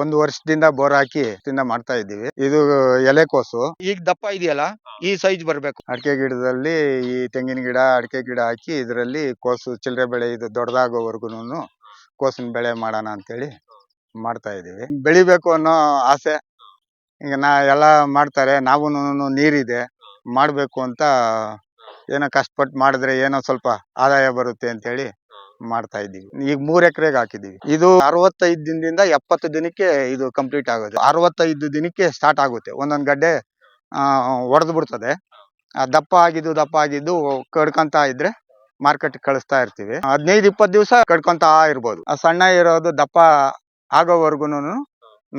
ಒಂದು ವರ್ಷದಿಂದ ಬೋರ್ ಹಾಕಿ ಮಾಡ್ತಾ ಇದ್ದೀವಿ. ಇದು ಎಲೆಕೋಸು ಈಗ ದಪ್ಪ ಇದೆಯಲ್ಲ, ಈ ಸೈಜ್ ಬರ್ಬೇಕು. ಅಡಿಕೆ ಗಿಡದಲ್ಲಿ ಈ ತೆಂಗಿನ ಗಿಡ, ಅಡಿಕೆ ಗಿಡ ಹಾಕಿ ಇದರಲ್ಲಿ ಕೋಸು ಚಿಲ್ಲರೆ ಬೆಳೆ ಇದು ದೊಡ್ಡದಾಗೋವರೆಗೂ ಕೋಸಿನ ಬೆಳೆ ಮಾಡೋಣ ಅಂತೇಳಿ ಮಾಡ್ತಾ ಇದೀವಿ. ಬೆಳಿಬೇಕು ಅನ್ನೋ ಆಸೆ. ಈಗ ಎಲ್ಲ ಮಾಡ್ತಾರೆ, ನಾವು ನೀರಿದೆ ಮಾಡ್ಬೇಕು ಅಂತ ಏನೋ ಕಷ್ಟಪಟ್ಟು ಮಾಡಿದ್ರೆ ಏನೋ ಸ್ವಲ್ಪ ಆದಾಯ ಬರುತ್ತೆ ಅಂತೇಳಿ ಮಾಡ್ತಾ ಇದ್ದೀವಿ. ಈಗ 3 ಎಕರೆಗೆ ಹಾಕಿದೀವಿ. ಇದು 65 ದಿನದಿಂದ 70 ದಿನಕ್ಕೆ ಇದು ಕಂಪ್ಲೀಟ್ ಆಗೋದು. 65 ದಿನಕ್ಕೆ ಸ್ಟಾರ್ಟ್ ಆಗುತ್ತೆ. ಒಂದೊಂದು ಗಡ್ಡೆ ಒಡೆದು ಬಿಡ್ತದೆ. ದಪ್ಪ ಆಗಿದ್ದು ಕಡ್ಕೊಂತ ಇದ್ರೆ ಮಾರ್ಕೆಟ್ ಕಳಿಸ್ತಾ ಇರ್ತೀವಿ. 15-20 ದಿವಸ ಕಡ್ಕೊಂತ ಇರ್ಬೋದು. ಸಣ್ಣ ಇರೋದು ದಪ್ಪ ಆಗೋವರೆಗೂನು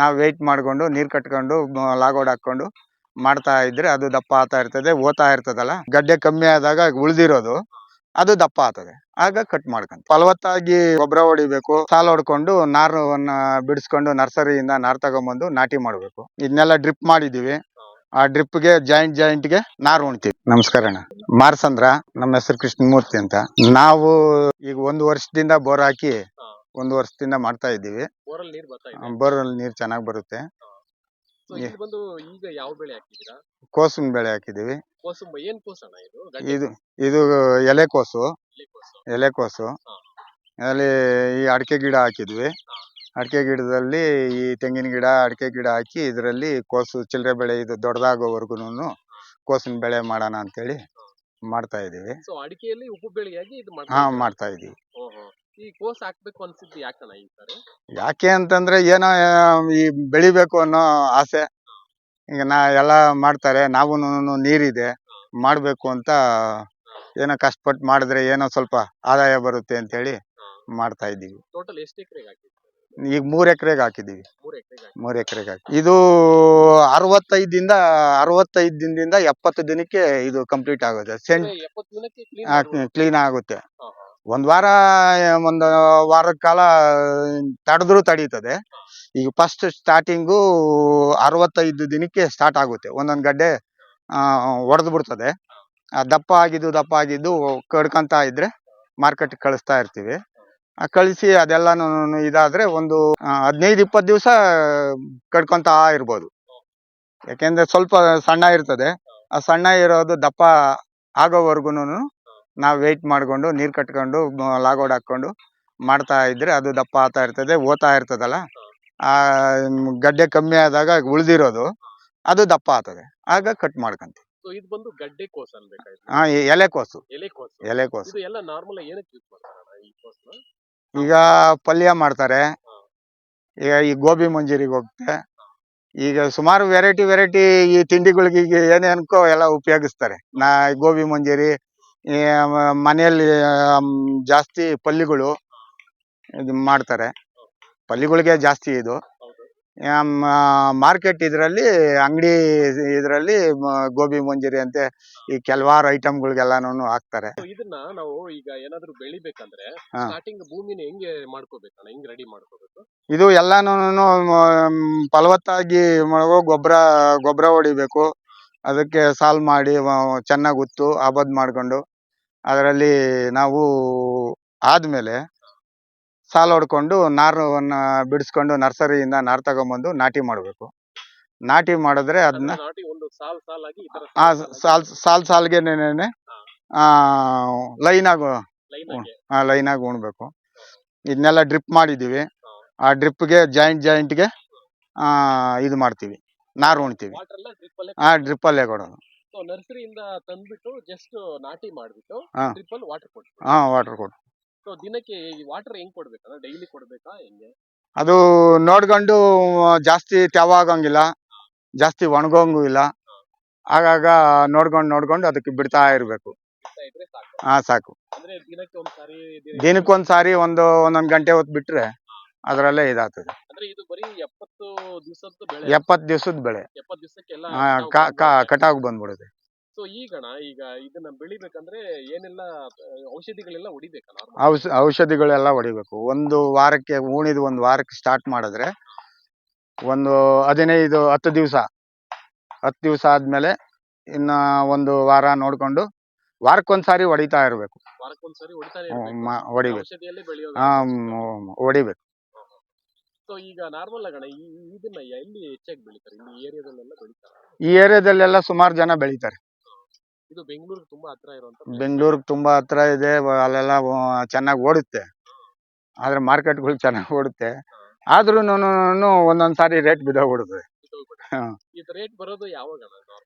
ನಾವು ವೆಯ್ಟ್ ಮಾಡ್ಕೊಂಡು ನೀರ್ ಕಟ್ಕೊಂಡು ಲಾಗೋಡ್ ಹಾಕೊಂಡು ಮಾಡ್ತಾ ಇದ್ರೆ ಅದು ದಪ್ಪ ಆಗ್ತಾ ಇರ್ತದೆ. ಓದ್ತಾ ಇರ್ತದಲ್ಲ, ಗಡ್ಡೆ ಕಮ್ಮಿ ಆದಾಗ ಉಳ್ದಿರೋದು ಅದು ದಪ್ಪ ಆಗ್ತದೆ. ಆಗ ಕಟ್ ಮಾಡ್ಕೊಂತ ಫಲವತ್ತಾಗಿ ಗೊಬ್ಬರ ಹೊಡಿಬೇಕು. ಸಾಲ ಹೊಡ್ಕೊಂಡು ನಾರನ್ನ ಬಿಡಿಸ್ಕೊಂಡು ನರ್ಸರಿಯಿಂದ ನಾರ್ ತಗೊಂಬಂದು ನಾಟಿ ಮಾಡ್ಬೇಕು. ಇದನ್ನೆಲ್ಲ ಡ್ರಿಪ್ ಮಾಡಿದೀವಿ. ಆ ಡ್ರಿಪ್ಗೆ ಜಾಯಿಂಟ್ಗೆ ನಾರು ಉಣ್ತೀವಿ. ನಮಸ್ಕಾರ ಅಣ್ಣ. ಮಾರ್ಸಂದ್ರ, ನಮ್ಮ ಹೆಸರು ಕೃಷ್ಣಮೂರ್ತಿ ಅಂತ. ನಾವು ಈಗ 1 ವರ್ಷದಿಂದ ಬೋರ್ ಹಾಕಿ 1 ವರ್ಷದಿಂದ ಮಾಡ್ತಾ ಇದ್ದೀವಿ. ಬೋರಲ್ಲಿ ನೀರ್ ಚೆನ್ನಾಗಿ ಬರುತ್ತೆ. ಈಗ ಯಾವ ಬೆಳೆ ಹಾಕಿದ್ದೀರಾ? ಕೋಸಿನ ಬೆಳೆ ಹಾಕಿದೀವಿ. ಏನ್ ಕೋಸಣ್ಣ ಇದು ಎಲೆಕೋಸು. ಅಲ್ಲಿ ಈ ಅಡಿಕೆ ಗಿಡ ಹಾಕಿದ್ವಿ. ಅಡಿಕೆ ಗಿಡದಲ್ಲಿ ಈ ತೆಂಗಿನ ಗಿಡ, ಅಡಿಕೆ ಗಿಡ ಹಾಕಿ ಇದರಲ್ಲಿ ಕೋಸು ಚಿಲ್ಲರೆ ಬೆಳೆ ಇದು ದೊಡ್ಡದಾಗೋವರೆಗೂ ಕೋಸಿನ ಬೆಳೆ ಮಾಡೋಣ ಅಂತೇಳಿ ಮಾಡ್ತಾ ಇದೀವಿ. ಅಡಿಕೆಯಲ್ಲಿ ಉಪು ಬೆಳೆಯಾಗಿ ಮಾಡ್ತಾ ಇದೀವಿ. ಈ ಕೋಸ್ ಹಾಕ್ಬೇಕು ಅನ್ಸಿದ್ದು ಯಾಕಣ್ಣ ಈ ಸಾರಿ? ಯಾಕೆ ಅಂತಂದ್ರೆ ಏನೋ ಈ ಬೆಳಿಬೇಕು ಅನ್ನೋ ಆಸೆ. ಈಗ ಎಲ್ಲ ಮಾಡ್ತಾರೆ, ನಾವು ನೀರಿದೆ ಮಾಡ್ಬೇಕು ಅಂತ ಏನೋ ಕಷ್ಟಪಟ್ಟು ಮಾಡಿದ್ರೆ ಏನೋ ಸ್ವಲ್ಪ ಆದಾಯ ಬರುತ್ತೆ ಅಂತೇಳಿ ಮಾಡ್ತಾ ಇದ್ದೀವಿ. ಟೋಟಲ್ ಎಷ್ಟು ಎಕರೆಗೆ ಹಾಕಿದ್ದೀವಿ? ಈಗ 3 ಎಕರೆಗೆ ಹಾಕಿದೀವಿ. 3 ಎಕರೆಗೆ ಹಾಕಿ ಇದು 65 ದಿನದಿಂದ 70 ದಿನಕ್ಕೆ ಇದು ಕಂಪ್ಲೀಟ್ ಆಗುತ್ತೆ. ಕ್ಲೀನ್ ಆಗುತ್ತೆ. ಒಂದು ವಾರ ಕಾಲ ತಡೆದ್ರು ತಡೀತದೆ. ಈಗ ಫಸ್ಟ್ ಸ್ಟಾರ್ಟಿಂಗು 65 ದಿನಕ್ಕೆ ಸ್ಟಾರ್ಟ್ ಆಗುತ್ತೆ. ಒಂದೊಂದು ಗಡ್ಡೆ ಒಡೆದು ಬಿಡ್ತದೆ. ದಪ್ಪ ಆಗಿದ್ದು ಕಡ್ಕೊಂತ ಇದ್ರೆ ಮಾರ್ಕೆಟ್ ಕಳಿಸ್ತಾ ಇರ್ತೀವಿ. ಕಳಿಸಿ ಅದೆಲ್ಲಾನು ಇದಾದ್ರೆ ಒಂದು 15-20 ದಿವಸ ಕಡ್ಕೊಂತ ಇರ್ಬೋದು. ಯಾಕೆಂದ್ರೆ ಸ್ವಲ್ಪ ಸಣ್ಣ ಇರ್ತದೆ. ಆ ಸಣ್ಣ ಇರೋದು ದಪ್ಪ ಆಗೋವರೆಗೂನು ನಾವು ವೆಯ್ಟ್ ಮಾಡ್ಕೊಂಡು ನೀರ್ ಕಟ್ಕೊಂಡು ಲಾಗೋಡ್ ಹಾಕೊಂಡು ಮಾಡ್ತಾ ಇದ್ರೆ ಅದು ದಪ್ಪ ಆಗ್ತಾ ಇರ್ತದೆ. ಓದ್ತಾ ಇರ್ತದಲ್ಲ, ಆ ಗಡ್ಡೆ ಕಮ್ಮಿ ಆದಾಗ ಉಳ್ದಿರೋದು ಅದು ದಪ್ಪ ಆಗ್ತದೆ. ಆಗ ಕಟ್ ಮಾಡ್ಕೊಂತೀವಿ. ಇದು ಬಂದು ಗಡ್ಡೆ ಕೋಸು ಅನ್ಬೇಕಾಯ್ತು. ಎಲೆಕೋಸು. ಇದು ಎಲ್ಲ ನಾರ್ಮಲ್ ಏನಕ್ಕೆ ಯೂಸ್ ಮಾಡ್ತಾರಣ್ಣ ಈ ಕೋಸನ್ನ? ಈಗ ಪಲ್ಯ ಮಾಡ್ತಾರೆ. ಈಗ ಈ ಗೋಬಿ ಮಂಜೂರಿಗೆ ಹೋಗುತ್ತೆ. ಈಗ ಸುಮಾರು ವೆರೈಟಿ ಈ ತಿಂಡಿಗಳಿಗೆ ಏನೇನ್ಕೋ ಎಲ್ಲ ಉಪಯೋಗಿಸ್ತಾರೆ. ಗೋಬಿ ಮಂಜೂರಿ, ಮನೆಯಲ್ಲಿ ಜಾಸ್ತಿ ಪಲ್ಯಗಳು ಇದು ಮಾಡ್ತಾರೆ. ಪಲ್ಯಗಳಿಗೆ ಜಾಸ್ತಿ ಇದು. ಮಾರ್ಕೆಟ್ ಇದರಲ್ಲಿ ಅಂಗಡಿ ಇದರಲ್ಲಿ ಗೋಬಿ ಮಂಜೂರಿ ಅಂತೆ ಈ ಕೆಲವಾರು ಐಟಮ್ಗಳಿಗೆಲ್ಲಾನು ಹಾಕ್ತಾರೆ. ಇದನ್ನ ನಾವು ಈಗ ಏನಾದ್ರು ಬೆಳಿಬೇಕಂದ್ರೆ ಸ್ಟಾರ್ಟಿಂಗ್ ಭೂಮಿನ ಹೆಂಗೆ ಮಾಡ್ಕೋಬೇಕಣ್ಣ? ಹೆಂಗ್ ರೆಡಿ ಮಾಡ್ಕೋಬೇಕು? ಇದು ಎಲ್ಲಾನು ಫಲವತ್ತಾಗಿ ಗೊಬ್ಬರ ಹೊಡಿಬೇಕು. ಅದಕ್ಕೆ ಸಾಲ್ ಮಾಡಿ ಚೆನ್ನಾಗಿ ಉತ್ತು ಆಬದ್ ಮಾಡ್ಕೊಂಡು ಅದರಲ್ಲಿ ನಾವು ಆದ್ಮೇಲೆ ಸಾಲ ಹೊಡ್ಕೊಂಡು ನಾರನ್ನ ಬಿಡಿಸ್ಕೊಂಡು ನರ್ಸರಿಯಿಂದ ನಾರ್ ತಗೊಂಬಂದು ನಾಟಿ ಮಾಡ್ಬೇಕು. ನಾಟಿ ಮಾಡಿದ್ರೆ ಅದನ್ನ ಸಾಲ್ಗೆ ಲೈನಾಗಿ ಉಣ್ಬೇಕು. ಇದನ್ನೆಲ್ಲ ಡ್ರಿಪ್ ಮಾಡಿದೀವಿ. ಆ ಡ್ರಿಪ್ಗೆ ಜಾಯಿಂಟ್ಗೆ ಇದು ಮಾಡ್ತೀವಿ, ನಾರು ಉಣ್ತೀವಿ. ಡ್ರಿಪ್ಪಲ್ಲೇ ಕೊಡೋದು. ನರ್ಸರಿಯಿಂದ ತಂದ್ಬಿಟ್ಟು ಜಸ್ಟ್ ನಾಟಿ ಮಾಡ್ಬಿಟ್ಟು ಡ್ರಿಪ್ಪಲ್ಲಿ ವಾಟರ್ ಕೊಡ್ತೀವಿ. ವಾಟರ್ ಕೊಟ್ಟು ದಿನಕ್ಕೆ ವಾಟರ್ ಹೆಂಗ್ ಕೊಡ್ಬೇಕಣ್ಣ? ಡೈಲಿ ಕೊಡ್ಬೇಕಾ ಹೆಂಗೆ? ಅದು ನೋಡ್ಕೊಂಡು ಜಾಸ್ತಿ ತೆವ ಆಗಂಗಿಲ್ಲ, ಜಾಸ್ತಿ ಒಣಗೋಂಗೂ ಇಲ್ಲ. ಆಗಾಗ ನೋಡ್ಕೊಂಡು ಅದಕ್ಕೆ ಬಿಡ್ತಾ ಇರ್ಬೇಕು. ಸಾಕು. ದಿನಕ್ಕೊಂದ್ಸಾರಿ ಒಂದೊಂದ್ ಗಂಟೆ ಹೊತ್ತು ಬಿಟ್ರೆ ಅದರಲ್ಲೇ ಇದಾಗ್ತದೆ. 70 ದಿವಸದ ಬೆಳೆ. 70 ದಿವಸಕ್ಕೆಲ್ಲ ಕಟಾವು ಬಂದ್ಬಿಡುತ್ತೆ. ಈಗ ಇದನ್ನ ಬೆಳಿಬೇಕಂದ್ರೆ ಏನೆಲ್ಲ ಔಷಧಿಗಳೆಲ್ಲ ಹೊಡಿಬೇಕಲ್ಲ? ಔಷಧಿಗಳೆಲ್ಲ ಹೊಡಿಬೇಕು. ಒಂದು ವಾರಕ್ಕೆ ಸ್ಟಾರ್ಟ್ ಮಾಡಿದ್ರೆ ಒಂದು 10 ದಿವಸ ಆದ್ಮೇಲೆ ಇನ್ನ ಒಂದು ವಾರ ನೋಡ್ಕೊಂಡು ವಾರಕ್ಕೊಂದ್ಸಾರಿ ಹೊಡಿತಾ ಇರ್ಬೇಕು. ವಾರಕ್ಕೊಂದ್ಸರಿ ಹೊಡಿಬೇಕು. ಹೊಡಿಬೇಕು. ಸೊ ಈಗ ನಾರ್ಮಲ್ ಆಗಣ ಇದನ್ನ ಎಲ್ಲಿ ಹೆಚ್ಚಾಗಿ ಬೆಳಿತಾರೆ ಇಲ್ಲಿ ಏರಿಯಾದಲ್ಲೆಲ್ಲ ಬೆಳಿತಾರೆ. ಈ ಏರಿಯಾದಲ್ಲೆಲ್ಲ ಸುಮಾರು ಜನ ಬೆಳಿತಾರೆ. ಇದು ಬೆಂಗಳೂರಿಗೆ ತುಂಬಾ ಹತ್ರ ಇರುವಂತ ಬೆಂಗಳೂರಿಗೆ ತುಂಬಾ ಹತ್ರ ಇದೆ, ಅಲ್ಲೆಲ್ಲ ಚೆನ್ನಾಗಿ ಓಡುತ್ತೆ. ಆದ್ರೆ ಮಾರ್ಕೆಟ್ಗಳು ಚೆನ್ನಾಗಿ ಓಡುತ್ತೆ. ಆದ್ರೂನು ಒಂದೊಂದ್ ಸಾರಿ ರೇಟ್ ಬಿದ್ದೋಗ್ಬಿಡುತ್ತೆ. ಹ್ಮ್. ಇದು ರೇಟ್ ಬರೋದು ಯಾವಾಗ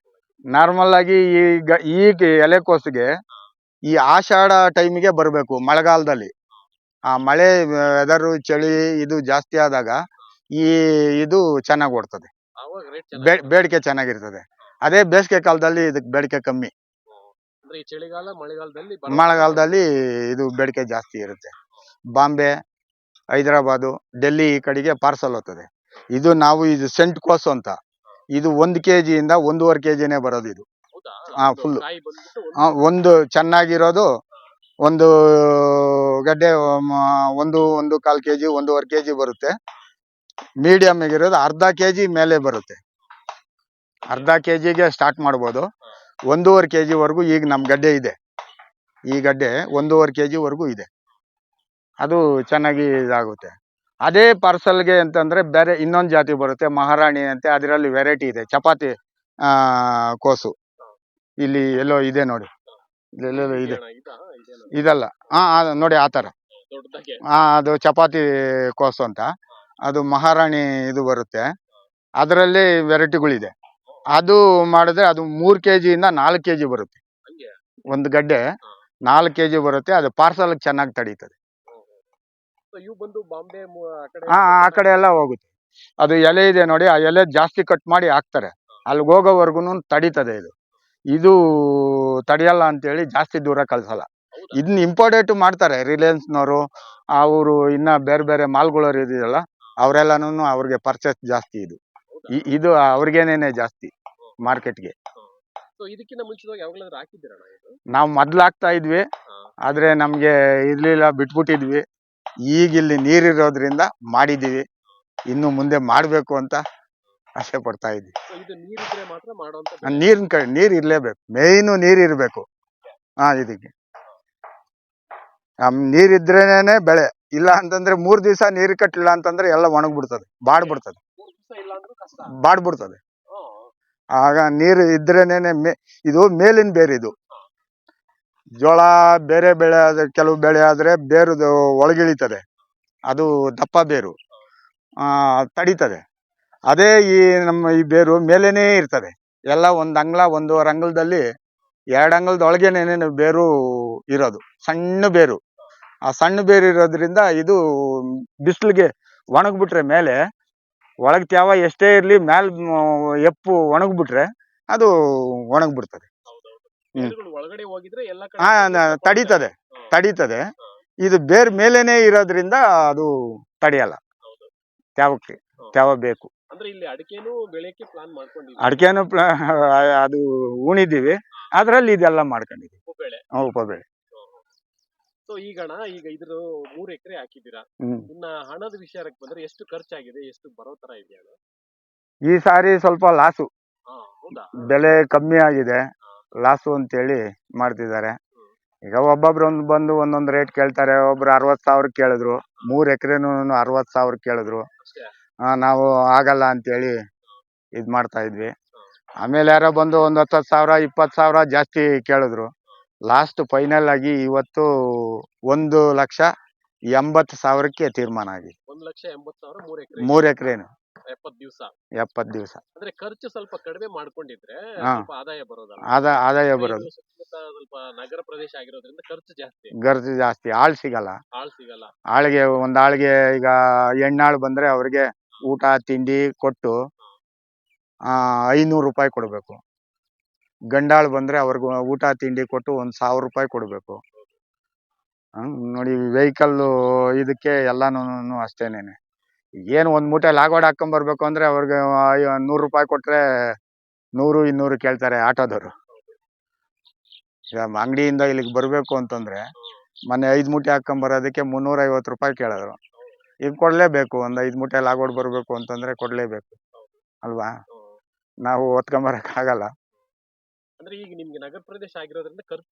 ನಾರ್ಮಲ್ ಆಗಿ ಈಗ ಎಲೆಕೋಸಿಗೆ ಈ ಆಷಾಢ ಟೈಮಿಗೆ ಬರಬೇಕು, ಮಳೆಗಾಲದಲ್ಲಿ. ಆ ಮಳೆ ವೆದರು ಚಳಿ ಇದು ಜಾಸ್ತಿ ಆದಾಗ ಈ ಇದು ಚೆನ್ನಾಗಿ ಓಡ್ತದೆ, ಅವಾಗ ರೇಟ್ ಬೇಡಿಕೆ ಚೆನ್ನಾಗಿರ್ತದೆ. ಅದೇ ಬೇಸಿಗೆ ಕಾಲದಲ್ಲಿ ಇದಕ್ಕೆ ಬೇಡಿಕೆ ಕಮ್ಮಿ. ಅಂದ್ರೆ ಈ ಚಳಿಗಾಲ ಮಳೆಗಾಲದಲ್ಲಿ ಇದು ಬೇಡಿಕೆ ಜಾಸ್ತಿ ಇರುತ್ತೆ. ಬಾಂಬೆ, ಹೈದರಾಬಾದು, ಡೆಲ್ಲಿ ಈ ಕಡೆಗೆ ಪಾರ್ಸಲ್ ಹೋಗ್ತದೆ. ಇದು ಇದು ಸೆಂಟ್ ಕೋಸು ಅಂತ. ಇದು 1 kg ಇಂದ 1.5 kgನೇ ಬರೋದು ಇದು. ಫುಲ್ ಒಂದು ಚೆನ್ನಾಗಿರೋದು ಒಂದು ಗಡ್ಡೆ 1.25 kg 1.5 kg ಬರುತ್ತೆ. ಮೀಡಿಯಂ ಆಗಿರೋದು ಅರ್ಧ kg ಮೇಲೆ ಬರುತ್ತೆ. ಅರ್ಧ kgಗೆ ಸ್ಟಾರ್ಟ್ ಮಾಡ್ಬೋದು. 1.5 kg ವರೆಗೂ ಈಗ ನಮ್ ಗಡ್ಡೆ ಇದೆ. ಈ ಗಡ್ಡೆ 1.5 kg ವರೆಗೂ ಇದೆ. ಅದು ಚೆನ್ನಾಗಿ ಇದಾಗುತ್ತೆ. ಅದೇ ಪಾರ್ಸಲ್ಗೆ ಅಂತಂದ್ರೆ ಬೇರೆ ಇನ್ನೊಂದು ಜಾತಿ ಬರುತ್ತೆ, ಮಹಾರಾಣಿ ಅಂತ. ಅದರಲ್ಲಿ ವೆರೈಟಿ ಇದೆ, ಚಪಾತಿ ಕೋಸು. ಇಲ್ಲಿ ಎಲ್ಲೋ ಇದೆ ನೋಡಿ, ಇಲ್ಲೆಲ್ಲೋ ಇದೆ. ಇದಲ್ಲ, ನೋಡಿ ಆ ತರ. ಅದು ಚಪಾತಿ ಕೋಸು ಅಂತ. ಅದು ಮಹಾರಾಣಿ ಇದು ಬರುತ್ತೆ. ಅದರಲ್ಲಿ ವೆರೈಟಿಗಳಿದೆ. ಅದು ಮಾಡಿದ್ರೆ ಅದು 3 kg ಇಂದ 4 kg ಬರುತ್ತೆ. ಒಂದು ಗಡ್ಡೆ 4 kg ಬರುತ್ತೆ. ಅದು ಪಾರ್ಸಲ್ ಚೆನ್ನಾಗಿ ತಡೀತದೆ. ಆ ಕಡೆ ಎಲ್ಲ ಹೋಗುತ್ತೆ. ಅದು ಎಲೆ ಇದೆ ನೋಡಿ, ಆ ಎಲೆ ಜಾಸ್ತಿ ಕಟ್ ಮಾಡಿ ಹಾಕ್ತಾರೆ. ಅಲ್ಲಿಗೆ ಹೋಗೋವರೆಗೂ ತಡೀತದೆ. ಇದು ತಡೆಯಲ್ಲ ಅಂತೇಳಿ ಜಾಸ್ತಿ ದೂರ ಕಳ್ಸಲ್ಲ. ಇದನ್ನ ಇಂಪೋರ್ಟೇಟ್ ಮಾಡ್ತಾರೆ ರಿಲಯನ್ಸ್ನವರು, ಅವರು ಇನ್ನ ಬೇರೆ ಬೇರೆ ಮಾಲ್ಗಳವ್ರು ಇದೆಯಲ್ಲ, ಅವರೆಲ್ಲನೂ ಅವ್ರಿಗೆ ಪರ್ಚೇಸ್ ಜಾಸ್ತಿ. ಇದು ಅವ್ರಿಗೇನೇನೆ ಜಾಸ್ತಿ ಮಾರ್ಕೆಟ್ಗೆ. ನಾವು ಮೊದ್ಲು ಹಾಕ್ತಾ ಇದ್ವಿ, ಆದ್ರೆ ನಮ್ಗೆ ಇರ್ಲಿಲ್ಲ, ಬಿಟ್ಬಿಟ್ಟಿದ್ವಿ. ಈಗ ಇಲ್ಲಿ ನೀರಿರೋದ್ರಿಂದ ಮಾಡಿದೀವಿ. ಇನ್ನು ಮುಂದೆ ಮಾಡ್ಬೇಕು ಅಂತ ಆಸೆ ಪಡ್ತಾ ಇದ್ವಿ. ನೀರ್ ಇರ್ಲೇಬೇಕು, ಮೇಯ್ನು ನೀರ್ ಇರ್ಬೇಕು. ಇದಕ್ಕೆ ನೀರಿದ್ರೇನೆ ಬೆಳೆ. ಇಲ್ಲ ಅಂತಂದ್ರೆ 3 ದಿವಸ ನೀರು ಕಟ್ಟಲಿಲ್ಲ ಅಂತಂದ್ರೆ ಎಲ್ಲ ಒಣಗ್ಬಿಡ್ತದೆ, ಬಾಡ್ಬಿಡ್ತದೆ. ಆಗ ನೀರು ಇದ್ರೇನೆ ಇದು ಮೇಲಿನ ಬೇರು. ಇದು ಜೋಳ ಬೇರೆ ಬೆಳೆ ಆದ್ರೆ, ಕೆಲವು ಬೆಳೆ ಆದ್ರೆ ಬೇರುದು ಒಳಗಿಳಿತದೆ, ಅದು ದಪ್ಪ ಬೇರು ತಡೀತದೆ. ಅದೇ ನಮ್ಮ ಈ ಬೇರು ಮೇಲೇನೆ ಇರ್ತದೆ. ಎಲ್ಲ 1 ಅಂಗ್ಲ 1.5 ಅಂಗ್ಲದಲ್ಲಿ 2 ಅಂಗ್ಲದ ಒಳಗೇನೇನೆ ಬೇರು ಇರೋದು, ಸಣ್ಣ ಬೇರು. ಆ ಸಣ್ಣ ಬೇರು ಇರೋದ್ರಿಂದ ಇದು ಬಿಸಿಲಿಗೆ ಒಣಗ್ಬಿಟ್ರೆ ಮೇಲೆ ಒಳಗ್ ತ್ಯಾವ ಎಷ್ಟೇ ಇರ್ಲಿ, ಮ್ಯಾಲ್ ಎಪ್ಪು ಒಣಗ್ಬಿಟ್ರೆ ಅದು ಒಣಗ್ಬಿಡ್ತದೆ. ತಡೀತದೆ. ಇದು ಬೇರ್ ಮೇಲೇನೆ ಇರೋದ್ರಿಂದ ಅದು ತಡೆಯಲ್ಲ. ತ್ಯಾವ ಬೇಕು. ಅಡಿಕೆನು ಅದು ಉಣಿದೀವಿ, ಅದ್ರಲ್ಲಿ ಇದೆಲ್ಲ ಮಾಡ್ಕೊಂಡಿದೀವಿ, ಉಪಬೆಳೆ. ಈಗ ಇದ್ರ 3 ಎಕರೆ ಹಾಕಿದ್ದೀರಾ. ಇನ್ನ ಹಣದ ವಿಚಾರಕ್ಕೆ ಬಂದ್ರೆ ಎಷ್ಟು ಖರ್ಚಾಗಿದೆ, ಎಷ್ಟು ಬರೋ ತರ ಇದೆಯಾ? ಈ ಸಾರಿ ಸ್ವಲ್ಪ ಲಾಸು, ಬೆಲೆ ಕಮ್ಮಿ ಆಗಿದೆ, ಲಾಸು ಅಂತೇಳಿ ಮಾಡ್ತಿದ್ದಾರೆ. ಈಗ ಒಬ್ಬೊಬ್ರು ಬಂದು ಒಂದೊಂದು ರೇಟ್ ಕೇಳ್ತಾರೆ. ಒಬ್ರು 60,000 ಕೇಳಿದ್ರು, 3 ಎಕರೆನೂ 60,000 ಕೇಳಿದ್ರು. ನಾವು ಆಗಲ್ಲ ಅಂತೇಳಿ ಇದ್ ಮಾಡ್ತಾ ಇದ್ವಿ. ಆಮೇಲೆ ಯಾರೋ ಬಂದು ಒಂದು 10,000 20,000 ಜಾಸ್ತಿ ಕೇಳಿದ್ರು. ಲಾಸ್ಟ್ ಫೈನಲ್ ಆಗಿ ಇವತ್ತು 1,80,000ಕ್ಕೆ ತೀರ್ಮಾನ ಆಗಿದೆ. 1,80,000 3 ಎಕರೆನು 70 ದಿವಸ. ಅಂದ್ರೆ ಖರ್ಚು ಸ್ವಲ್ಪ ಕಡಿಮೆ ಮಾಡ್ಕೊಂಡಿದ್ರೆ ಆದಾಯ ಬರೋದಲ್ಲ. ಆದಾಯ ಬರೋದು. ಸ್ವಲ್ಪ ನಗರ ಪ್ರದೇಶ ಆಗಿರೋದ್ರಿಂದ ಖರ್ಚು ಜಾಸ್ತಿ. ಆಳ್ ಸಿಗಲ್ಲ. ಆಳಿಗೆ ಆಳಿಗೆ ಈಗ ಹೆಣ್ಣಾಳು ಬಂದ್ರೆ ಅವ್ರಿಗೆ ಊಟ ತಿಂಡಿ ಕೊಟ್ಟು 500 ರೂಪಾಯಿ ಕೊಡ್ಬೇಕು. ಗಂಡಾಳು ಬಂದ್ರೆ ಅವ್ರಿಗೆ ಊಟ ತಿಂಡಿ ಕೊಟ್ಟು 1,000 ರೂಪಾಯಿ ಕೊಡ್ಬೇಕು. ನೋಡಿ, ವೆಹಿಕಲ್ ಇದಕ್ಕೆ ಎಲ್ಲಾನು ಅಷ್ಟೇನೇನೆ. ಏನು 1 ಮೂಟೆ ಲಾಗೋಡ್ ಹಾಕೊಂಡ್ ಬರ್ಬೇಕು ಅಂದ್ರೆ ಅವ್ರಿಗೆ 100 ರೂಪಾಯಿ ಕೊಟ್ರೆ 100 200 ಕೇಳ್ತಾರೆ ಆಟೋದವರು. ಈಗ ಅಂಗಡಿಯಿಂದ ಇಲ್ಲಿಗೆ ಬರ್ಬೇಕು ಅಂತಂದ್ರೆ ಮೊನ್ನೆ 5 ಮೂಟೆ ಹಾಕೊಂಡ್ ಬರೋದಕ್ಕೆ 350 ರೂಪಾಯಿ ಕೇಳಿದ್ರು. ಈಗ ಕೊಡ್ಲೇಬೇಕು. 5 ಮೂಟೆ ಲಾಗೋಡ್ ಬರ್ಬೇಕು ಅಂತಂದ್ರೆ ಕೊಡ್ಲೇಬೇಕು ಅಲ್ವಾ. ನಾವು ಹೊತ್ಕೊಂಬರಕ್ ಆಗಲ್ಲ. ಅಂದ್ರೆ ಈಗ ನಿಮ್ಗೆ ನಗರ ಪ್ರದೇಶ ಆಗಿರೋದ್ರಿಂದ ಖರ್ಚು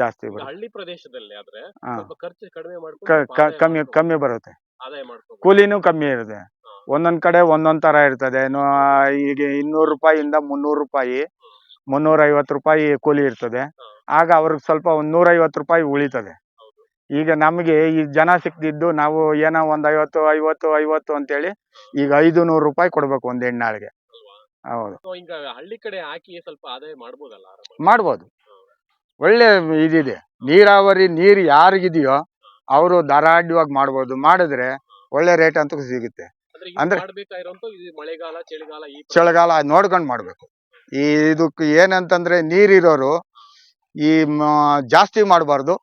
ಜಾಸ್ತಿ ಬರುತ್ತೆ. ಹಳ್ಳಿ ಪ್ರದೇಶದಲ್ಲಿ ಆದ್ರೆ ಸ್ವಲ್ಪ ಖರ್ಚು ಕಡಿಮೆ ಮಾಡ್ಕೊಂಡು ಕಮ್ಮಿ ಬರುತ್ತೆ. ಆದಾಯ ಮಾಡ್ಕೋಬಹುದು. ಕೂಲಿನೂ ಕಮ್ಮಿ ಇರುತ್ತೆ. ಒಂದೊಂದ್ ಕಡೆ ಒಂದೊಂದ್ ತರ ಇರ್ತದೆ. ಈಗ 200 ರೂಪಾಯಿಯಿಂದ 300 ರೂಪಾಯಿ, 350 ರೂಪಾಯಿ ಕೂಲಿ ಇರ್ತದೆ. ಆಗ ಅವ್ರಿಗೆ ಸ್ವಲ್ಪ ಒಂದ್ 150 ರೂಪಾಯಿ ಉಳಿತದೆ. ಹೌದು. ಈಗ ನಮಗೆ ಈ ಜನ ಸಿಕ್ತಿದ್ದು ನಾವು ಏನೋ ಒಂದ್ 50 ಅಂತೇಳಿ ಈಗ 500 ರೂಪಾಯಿ ಕೊಡ್ಬೇಕು ಒಂದ್ ಹೆಣ್ಣಾಳಿಗೆ. ಅಲ್ವಾ? ಹೌದು, ಸೊ ಈಗ ಹಳ್ಳಿ ಕಡೆ ಹಾಕಿ ಸ್ವಲ್ಪ ಆದಾಯ ಮಾಡ್ಬೋದಲ್ಲ ಆರಾಮಾಗಿ? ಮಾಡ್ಬೋದು. ಒಳ್ಳೆ ಇದಿದೆ. ನೀರಾವರಿ ನೀರು ಯಾರಿಗಿದೆಯೋ ಅವರು ಧಾರಾಡ್ಯವಾಗಿ ಮಾಡ್ಬೋದು. ಮಾಡಿದ್ರೆ ಒಳ್ಳೆ ರೇಟ್ ಅಂತೂ ಸಿಗುತ್ತೆ. ಅಂದ್ರೆ ಇದು ಅಂದ್ರೆ ಮಾಡ್ಬೇಕಾಗಿರೋಂತ ಇದು ಮಳೆಗಾಲ ಚಳಿಗಾಲ ಈ ಚಳಿಗಾಲ ನೋಡ್ಕೊಂಡು ಮಾಡ್ಬೇಕು. ಇದಕ್ಕೆ ಏನಂತಂದ್ರೆ ನೀರಿರೋರು ಈ ಜಾಸ್ತಿ ಮಾಡಬಾರ್ದು.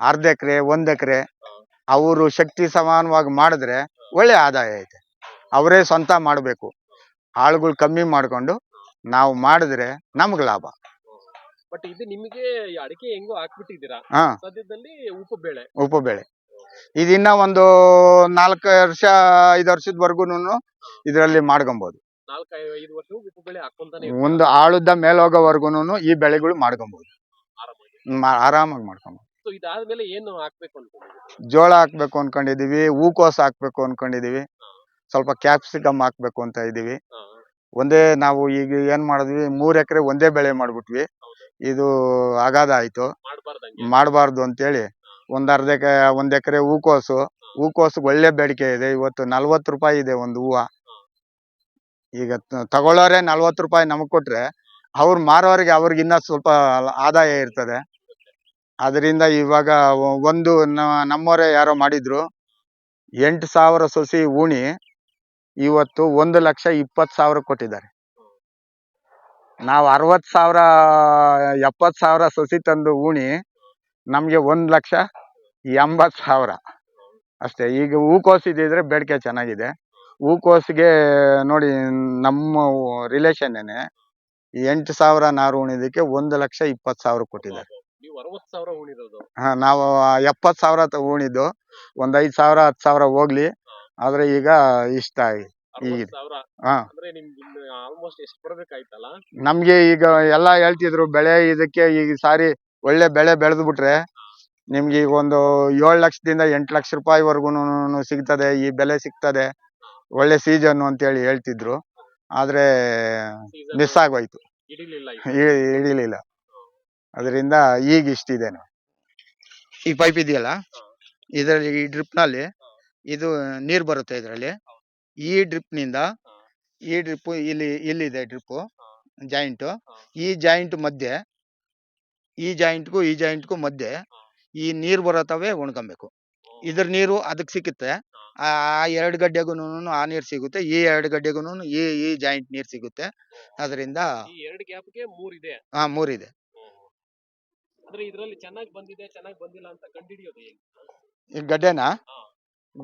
ಅರ್ಧ ಎಕರೆ 1 ಎಕರೆ ಅವರು ಶಕ್ತಿ ಸಮಾನವಾಗಿ ಮಾಡಿದ್ರೆ ಒಳ್ಳೆ ಆದಾಯ ಐತೆ. ಅವರೇ ಸ್ವಂತ ಮಾಡಬೇಕು. ಆಳುಗಳು ಕಮ್ಮಿ ಮಾಡ್ಕೊಂಡು ನಾವು ಮಾಡಿದ್ರೆ ನಮ್ಗೆ ಲಾಭ. ಬಟ್ ಇದು ನಿಮಗೆ ಈ ಅಡಿಕೆ ಹೆಂಗೋ ಹಾಕ್ಬಿಟ್ಟಿದ್ದೀರಾ, ಹಾ, ಸದ್ಯದಲ್ಲಿ ಉಪ್ಪು ಬೆಳೆ. ಉಪ್ಪು ಬೆಳೆ ಇದಿನ್ನ ಒಂದು 4 ವರ್ಷ 5 ವರ್ಷದವರೆಗೂನು ಇದರಲ್ಲಿ ಮಾಡ್ಕೊಬಹುದು. 4-5 ವರ್ಷ ಉಪ್ಪು ಬೆಳೆ ಹಾಕೊಂತಾನೆ ಒಂದು ಆಳುದ್ದ ಮೇಲೋಗೋವರೆಗೂನು ಈ ಬೆಳೆಗಳು ಮಾಡ್ಕೊಬಹುದು. ಆರಾಮಾಗಿ. ಆರಾಮಾಗಿ ಮಾಡ್ಕೊಬಹುದು. ಸೊ ಇದಾದ್ಮೇಲೆ ಏನು ಹಾಕ್ಬೇಕು ಅನ್ಕೊಂಡಿದ್ದೀರಿ? ಜೋಳ ಹಾಕ್ಬೇಕು ಅನ್ಕೊಂಡಿದೀವಿ, ಹೂಕೋಸು ಹಾಕ್ಬೇಕು ಅನ್ಕೊಂಡಿದೀವಿ, ಸ್ವಲ್ಪ ಕ್ಯಾಪ್ಸಿಕಮ್ ಹಾಕ್ಬೇಕು ಅಂತ ಇದೀವಿ. ನಾವು ಈಗ ಏನ್ ಮಾಡಿದ್ವಿ, 3 ಎಕರೆ ಒಂದೇ ಬೆಳೆ ಮಾಡ್ಬಿಟ್ವಿ. ಇದು ಅಗಾಧ ಆಯ್ತು, ಮಾಡಬಾರ್ದು ಅಂತೇಳಿ ಒಂದ್ ಎಕರೆ ಹೂಕೋಸು ಒಳ್ಳೆ ಬೇಡಿಕೆ ಇದೆ. ಇವತ್ತು 40 ರೂಪಾಯಿ ಇದೆ ಒಂದು ಹೂವ. ಈಗ ತಗೊಳ್ಳೋರೆ 40 ರೂಪಾಯಿ ನಮಗ್ ಕೊಟ್ರೆ ಅವ್ರು ಮಾರೋರಿಗೆ ಅವ್ರಿಗೆ ಇನ್ನ ಸ್ವಲ್ಪ ಆದಾಯ ಇರ್ತದೆ. ಅದರಿಂದ ಇವಾಗ ನಮ್ಮವರೇ ಯಾರೋ ಮಾಡಿದ್ರು, 8,000 ಸಸಿ ಉಣಿ ಇವತ್ತು 1,20,000 ಕೊಟ್ಟಿದ್ದಾರೆ. ನಾವು 60,000 70,000 ಸಸಿ ತಂದು ಉಣಿ ನಮ್ಗೆ 1,80,000 ಅಷ್ಟೇ. ಈಗ ಹೂಕೋಸು ಇದ್ದಿದ್ರೆ ಬೇಡಿಕೆ ಚೆನ್ನಾಗಿದೆ. ಹೂಕೋಸಿಗೆ ನೋಡಿ, ನಮ್ಮ ರಿಲೇಷನ್ನೇನೆ 8,000 ನಾರು ಉಣಿದಕ್ಕೆ 1,20,000 ಕೊಟ್ಟಿದ್ದಾರೆ. ನೀವು 60,000 ಉಣಿರೋದು? ಹಾ, ನಾವು 70,000 ಉಣಿದ್ದು. ಒಂದ್ 5,000 10,000 ಹೋಗ್ಲಿ, ಆದ್ರೆ ಈಗ ಇಷ್ಟ ಆಗಿ 60,000 ಹಾ, ಅಂದ್ರೆ ನಿಮ್ಗೆ ಆಲ್ಮೋಸ್ಟ್ ಎಷ್ಟು ಬರ್ಬೇಕಾಯ್ತಲ್ಲ? ನಮ್ಗೆ ಈಗ ಎಲ್ಲಾ ಹೇಳ್ತಿದ್ರು ಬೆಳೆ ಇದಕ್ಕೆ ಈ ಸಾರಿ ಒಳ್ಳೆ ಬೆಳೆ ಬೆಳೆದು ಬಿಟ್ರೆ ನಿಮ್ಗೆ ಈಗ ಒಂದು 7 ಲಕ್ಷದಿಂದ 8 ಲಕ್ಷ ರೂಪಾಯಿವರೆಗೂ ಸಿಗ್ತದೆ, ಈ ಬೆಲೆ ಸಿಗ್ತದೆ, ಒಳ್ಳೆ ಸೀಸನ್ ಅಂತೇಳಿ ಹೇಳ್ತಿದ್ರು. ಆದ್ರೆ ಮಿಸ್ ಆಗೋಯ್ತು, ಹಿಡಿಲಿಲ್ಲ. ಅದರಿಂದ ಈಗ ಇಷ್ಟಿದೆ. ಈ ಪೈಪ್ ಇದೆಯಲ್ಲ, ಇದರಲ್ಲಿ ಈ ಡ್ರಿಪ್ ನಲ್ಲಿ ಇದು ನೀರ್ ಬರುತ್ತೆ. ಇದರಲ್ಲಿ ಈ ಡ್ರಿಪ್ ನಿಂದ ಈ ಡ್ರಿಪ್ ಇಲ್ಲಿದೆ ಡ್ರಿಪ್ ಜಾಯಿಂಟ್. ಈ ಜಾಯಿಂಟ್ ಮಧ್ಯೆ ಈ ಜಾಯಿಂಟ್ಗೂ ಮಧ್ಯೆ ಈ ನೀರ್ ಬರತ್ತವೆ ಉಣ್ಕೊಬೇಕು. ಇದ್ರ ನೀರು ಅದಕ್ಕೆ ಸಿಕ್ಕುತ್ತೆ. ಆ 2 ಗಡ್ಡೆಗೂನು ಆ ನೀರ್ ಸಿಗುತ್ತೆ, ಈ 2 ಗಡ್ಡೆಗೂನು ಈ ಜಾಯಿಂಟ್ ನೀರ್ ಸಿಗುತ್ತೆ. ಅದರಿಂದ ಈ 2 ಗ್ಯಾಪ್ಗೆ 3 ಇದೆ. 3 ಇದೆ. ಅಂದ್ರೆ ಇದ್ರಲ್ಲಿ ಚೆನ್ನಾಗಿ ಬಂದಿದೆ ಚೆನ್ನಾಗಿ ಬಂದಿಲ್ಲ ಅಂತ ಕಂಡುಹಿಡಿಯೋದು ಹೇಗೆ? ಈ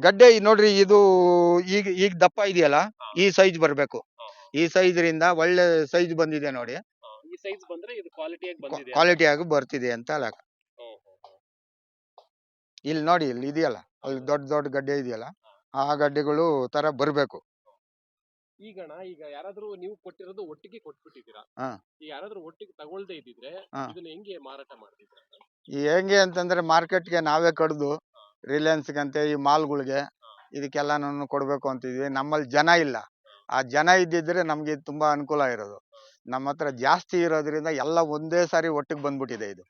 ಗಡ್ಡೆ ನೋಡ್ರಿ, ಇದು ಈಗ ದಪ್ಪ ಇದೆಯಲ್ಲ, ಈ ಸೈಜ್ ಬರ್ಬೇಕು. ಈ ಸೈಜ್ ರಿಂದ ಒಳ್ಳೆ ಸೈಜ್ ಬಂದಿದೆ ನೋಡಿ. ಈ ಸೈಜ್ ಬಂದ್ರೆ ಇದು ಕ್ವಾಲಿಟಿ ಆಗಿ ಬರ್ತಿದೆ ಅಂತ ಲೆಕ್ಕ. ಇಲ್ಲಿ ನೋಡಿ, ಇಲ್ಲಿ ಇದೆಯಲ್ಲ, ಅಲ್ಲಿ ದೊಡ್ಡ ದೊಡ್ಡ ಗಡ್ಡೆ ಇದೆಯಲ್ಲ, ಆ ಗಡ್ಡೆಗಳು ತರ ಬರ್ಬೇಕು. ಈಗ ಯಾರಾದ್ರೂ ನೀವು ಕೊಟ್ಟಿರೋದು ಒಟ್ಟಿಗೆ ಕೊಟ್ಬಿಟ್ಟಿದ್ದೀರಾ, ಈಗ ಯಾರಾದ್ರೂ ಒಟ್ಟಿಗೆ ತಗೊಳ್ದೇ ಇದ್ದಿದ್ರೆ ಇದನ್ನ ಹೆಂಗೆ ಮಾರಾಟ ಮಾಡ್ತಿದ್ರ? ಹೆಂಗೆ ಅಂತಂದ್ರೆ ಮಾರ್ಕೆಟ್ಗೆ ನಾವೇ ಕಡ್ದು ರಿಲಯನ್ಸ್ಗಂತೆ ಈ ಮಾಲ್ಗಳಿಗೆ ಇದಕ್ಕೆಲ್ಲಾನು ಕೊಡ್ಬೇಕು ಅಂತಿದ್ವಿ. ನಮ್ಮಲ್ಲಿ ಜನ ಇಲ್ಲ. ಆ ಜನ ಇದ್ದಿದ್ರೆ ನಮ್ಗೆ ತುಂಬಾ ಅನುಕೂಲ ಇರೋದು. ನಮ್ಮ ಹತ್ರ ಜಾಸ್ತಿ ಇರೋದ್ರಿಂದ ಎಲ್ಲ ಒಂದೇ ಸಾರಿ ಒಟ್ಟಿಗೆ ಬಂದ್ಬಿಟ್ಟಿದೆ ಇದು.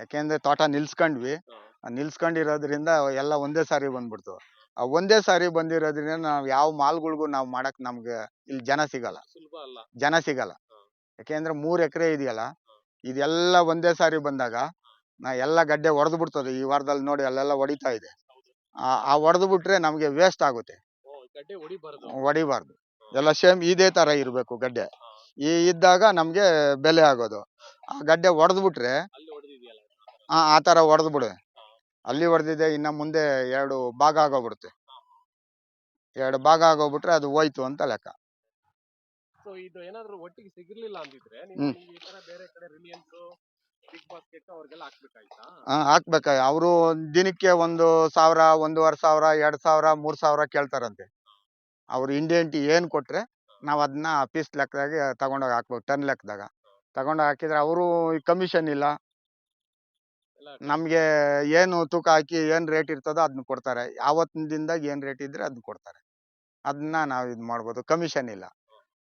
ಯಾಕೆಂದ್ರೆ ತೋಟ ನಿಲ್ಸ್ಕೊಂಡಿರೋದ್ರಿಂದ ಎಲ್ಲ ಒಂದೇ ಸಾರಿ ಬಂದ್ಬಿಡ್ತು. ಆ ಒಂದೇ ಸಾರಿ ಬಂದಿರೋದ್ರಿಂದ ನಾವ್ ಯಾವ ಮಾಲ್ಗಳಿಗೂ ನಾವು ಮಾಡಕ್ ನಮ್ಗೆ ಇಲ್ಲಿ ಜನ ಸಿಗಲ್ಲ. ಯಾಕೆಂದ್ರೆ 3 ಎಕರೆ ಇದೆಯಲ್ಲ, ಇದೆಲ್ಲ ಒಂದೇ ಸಾರಿ ಬಂದಾಗ ಎಲ್ಲ ಗಡ್ಡೆ ಒಡೆದು ಬಿಡ್ತದೆ. ಈ ವಾರದಲ್ಲಿ ನೋಡಿ ಅಲ್ಲೆಲ್ಲ ಹೊಡಿತಾ ಇದೆ. ಆ ಹೊಡೆದು ಬಿಟ್ರೆ ನಮ್ಗೆ ವೇಸ್ಟ್ ಆಗುತ್ತೆ. ಹೊಡಿಬಾರ್ದು. ಎಲ್ಲ ಸೇಮ್ ಇದೇ ತರ ಇರ್ಬೇಕು ಗಡ್ಡೆ. ಇದ್ದಾಗ ನಮ್ಗೆ ಬೆಲೆ ಆಗೋದು. ಆ ಗಡ್ಡೆ ಹೊಡೆದು ಬಿಟ್ರೆ ಆ ತರ ಹೊಡೆದು ಬಿಡು. ಅಲ್ಲಿ ಹೊಡೆದಿದೆ, ಇನ್ನ ಮುಂದೆ 2 ಭಾಗ ಆಗೋಗ್ಬಿಡುತ್ತೆ. 2 ಭಾಗ ಆಗೋಗ್ಬಿಟ್ರೆ ಅದು ಹೋಯ್ತು ಅಂತ ಲೆಕ್ಕ. ಸೊ ಇದು ಏನಾದ್ರೂ ಒಟ್ಟಿಗೆ ಸಿಗಿರ್ಲಿಲ್ಲ ಅಂದಿದ್ರೆ ಈ ತರ ಬೇರೆ ಕಡೆ ರಿಲಯನ್ಸ್, ಬಿಗ್ ಬಾಸ್ಕೆಟ್ ಅವ್ರಿಗೆಲ್ಲ ಹಾಕ್ಬೇಕಾಯ್ತಾ? ಹಾಕ್ಬೇಕ. ಅವರು ದಿನಕ್ಕೆ 1,000 1,500 2,000 3,000 ಕೇಳ್ತಾರಂತೆ. ಅವ್ರು ಇಂಡಿಯಂಟಿ ಏನ್ ಕೊಟ್ರೆ ನಾವ್ ಅದನ್ನ ಪೀಸ್ ಲೆಕ್ಕದಾಗೆ ತಗೊಂಡೋಗಿ ಹಾಕ್ಬೇಕು. ಟನ್ ಲೆಕ್ಕದಾಗ ತಗೊಂಡೋಗಿ ಹಾಕಿದ್ರೆ ಅವರು ಕಮಿಷನ್ ಇಲ್ಲ. ಎಲ್ಲ ನಮ್ಗೆ ಏನು ತೂಕ ಹಾಕಿ ಏನ್ ರೇಟ್ ಇರ್ತದೋ ಅದನ್ನ ಕೊಡ್ತಾರೆ. ಆವತ್ತಿನ ದಿನದಾಗ ಏನ್ ರೇಟ್ ಇದ್ರೆ ಅದನ್ನ ಕೊಡ್ತಾರೆ. ಅದನ್ನ ನಾವು ಇದ್ ಮಾಡ್ಬೋದು. ಕಮಿಷನ್ ಇಲ್ಲ.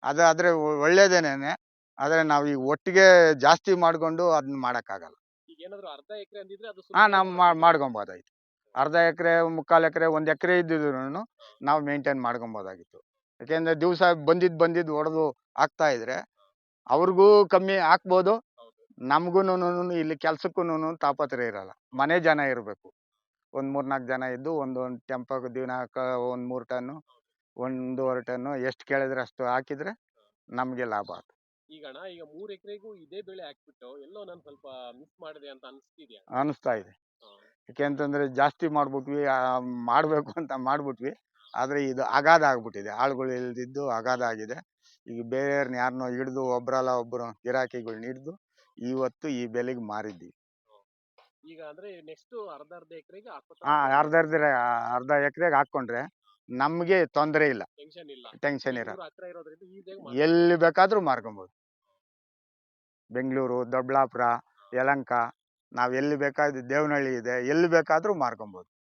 ಅದಾದ್ರೆ ಒಳ್ಳೇದೇನೇನೆ. ಆದ್ರೆ ನಾವು ಈ ಒಟ್ಟಿಗೆ ಜಾಸ್ತಿ ಮಾಡ್ಕೊಂಡು ಅದನ್ನ ಮಾಡಕ್ಕಾಗಲ್ಲ. ಈಗ ಏನಾದ್ರು ಅರ್ಧ ಎಕರೆ ಅಂದಿದ್ರೆ ಅದು ಹಾ, ಸುಲಭವಾಗಿ ನಾವು ಮಾಡ್ಬೋದು. ಮಾಡ್ಕೊಬೋದಾಗಿತ್ತು. ಅರ್ಧ ಎಕರೆ, ಮುಕ್ಕಾಲ್ ಎಕರೆ, 1 ಎಕರೆ ಇದ್ದಿದ್ರುನು ನಾವು ಮೇಂಟೈನ್ ಮಾಡ್ಕೊಬೋದಾಗಿತ್ತು. ಯಾಕೆಂದ್ರೆ ದಿವ್ಸ ಬಂದಿದ್ದು ಹೊಡೆದು ಹಾಕ್ತಾ ಇದ್ರೆ ಅವ್ರಿಗೂ ಕಮ್ಮಿ ಹಾಕ್ಬೋದು. ಹೌದು. ನಮ್ಗೂನು ಇಲ್ಲಿ ಕೆಲ್ಸಕ್ಕೂನು ತಾಪತ್ರಯ ಇರಲ್ಲ. ಮನೆ ಜನ ಇರ್ಬೇಕು. ಒಂದ್ 3-4 ಜನ ಇದ್ದು ಒಂದೊಂದ್ ಟೆಂಪೋ ದಿನಾಕ ಒಂದ್ 3 ಟನ್ನು, 1.5 ಟನ್ನು ಎಷ್ಟು ಕೇಳಿದ್ರೆ ಅಷ್ಟು ಹಾಕಿದ್ರೆ ನಮ್ಗೆ ಲಾಭ. ಈಗ ಅಣ್ಣ ಈಗ 3 ಎಕರೆಗೂ ಇದೇ ಬೆಳೆ ಹಾಕ್ಬಿಟ್ಟು ಎಲ್ಲೋ ನಾನು ಸ್ವಲ್ಪ ಮಿಸ್ ಮಾಡಿದೆ ಅಂತ ಅನಿಸ್ತಿದ್ಯಾ? ಅನಿಸ್ತಾ ಇದೆ. ಯಾಕೆಂತಂದ್ರೆ ಜಾಸ್ತಿ ಮಾಡ್ಬಿಟ್ವಿ, ಮಾಡ್ಬೇಕು ಅಂತ ಮಾಡ್ಬಿಟ್ವಿ. ಆದ್ರೆ ಇದು ಅಗಾಧ ಆಗ್ಬಿಟ್ಟಿದೆ. ಆಳುಗಳು ಇಲ್ದಿದ್ದು ಅಗಾಧ ಆಗಿದೆ. ಈಗ ಬೇರೆಯವ್ರನ್ನ ಯಾರನ್ನೋ ಹಿಡ್ದು ಒಬ್ರಲ್ಲ ಒಬ್ರು ಗಿರಾಕಿಗಳ್ನ ಹಿಡ್ದು ಇವತ್ತು ಈ ಬೆಲೆಗೆ ಮಾರಿದ್ದೀವಿ. ಈಗ ಅಂದ್ರೆ ನೆಕ್ಸ್ಟ್ ಅರ್ಧ ಎಕರೆಗೆ ಹಾ, ಹಾಕೋತಾ ಅರ್ಧ ಎಕರೆಗೆ ಹಾಕೊಂಡ್ರೆ ನಮ್ಗೆ ತೊಂದರೆ ಇಲ್ಲ, ಟೆನ್ಷನ್ ಇಲ್ಲ. ಟೆನ್ಷನ್ ಈ ಇರಲ್ಲ. ಊರು ಹತ್ರ ಇರೋದ್ರಿಂದ ಈಸಿಯಾಗಿ ಎಲ್ಲಿ ಬೇಕಾದ್ರೂ ಮಾರ್ಕೊಬೋದು. ಬೆಂಗಳೂರು, ದೊಡ್ಡಬಳ್ಳಾಪುರ, ಯಲಹಂಕ, ನಾವ್ ಎಲ್ಲಿ ಬೇಕಾದ್ರೂ, ದೇವನಹಳ್ಳಿ ಇದೆ, ಎಲ್ಲಿ ಬೇಕಾದ್ರೂ ಮಾರ್ಕೊಬೋದು.